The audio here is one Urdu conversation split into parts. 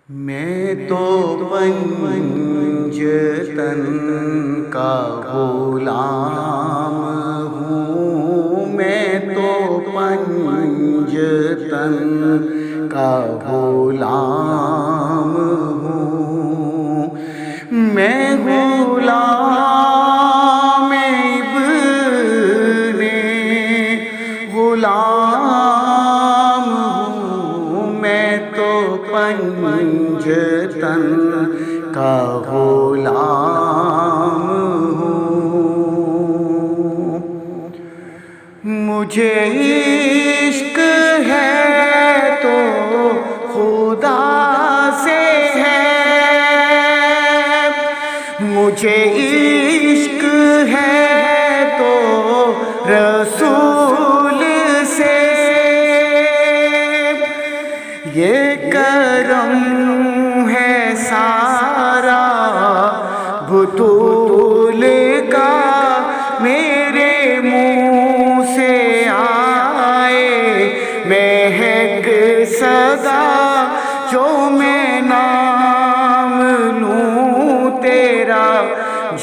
میں تو پنجتن کا غلام ہوں، میں تو پنجتن کا غلام ہوں، میں غلام ابن غلام ہوں، میں تو پنجتن کا غلام ہوں۔ مجھے عشق ہے تو خدا سے ہے، مجھے عشق ہے تو رسول سے، یہ کرم ہے سارا بطول کا، میرے منہ سے آئے مہک صدا، جو میں نام لوں تیرا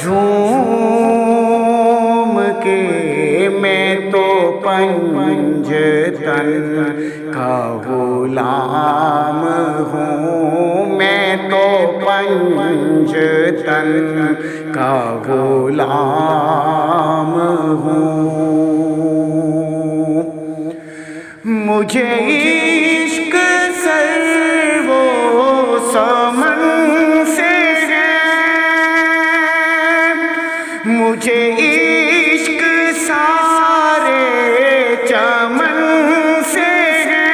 جھوم کے، میں تو پنجتن کا غلام ہوں، میں تو پنجتن کا غلام ہوں۔ مجھے عشق سر و سمن سے ہے، مجھے عشق سارے چمن سے ہے،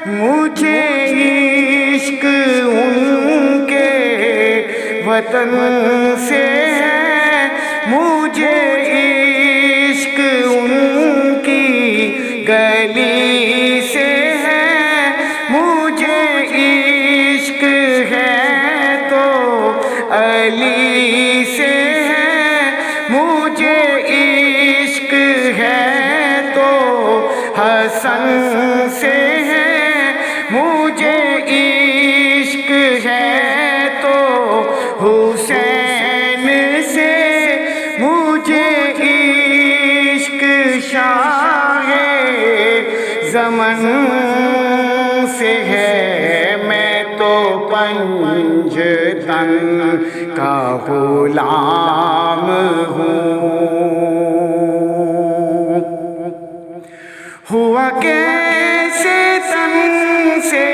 مجھے عشق ان کے وطن سے ہے، مجھے عشق ان کی گلی سے ہے، مجھے عشق ہے تو علی سے ہے، مجھے عشق ہے تو حسن سے ہے، مجھے عشق ہے تو حسین سے، مجھے عشق شاہ زمن سے ہے، میں تو پنجتن کا غلام ہوں۔ ہوا کیسے تن سے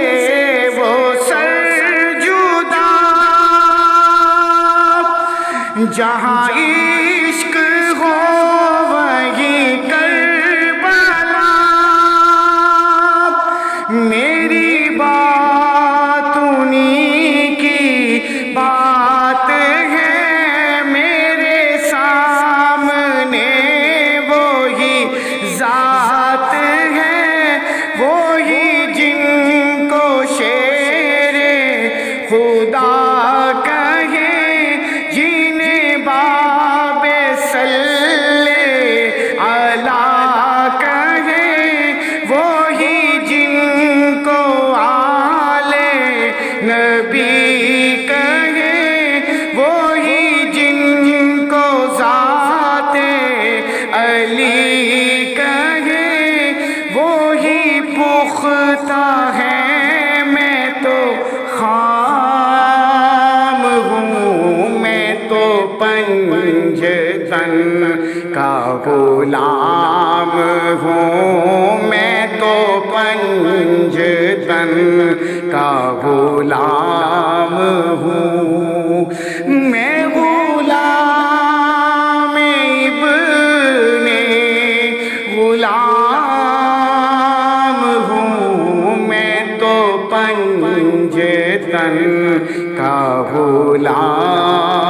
وہ سر جدا، جہاں عشق ہو وہیں کربلا، میری بات انہی کی بات ہے، میرے سامنے وہی ذات ہے، وہی جن کو شیر خدا کہے، جنہیں باب صلی اللہ کہے، وہی جن کو آل نبی کہے، وہی جن کو ذات علی کہے، وہی پختہ ہے، میں تو خام ہوں، میں تو پنجتن کا غلام ہوں، میں تو پنجتن کا غلام ہوں، میں غلام ابن غلام ہوں، میں تو پنجتن کا غلام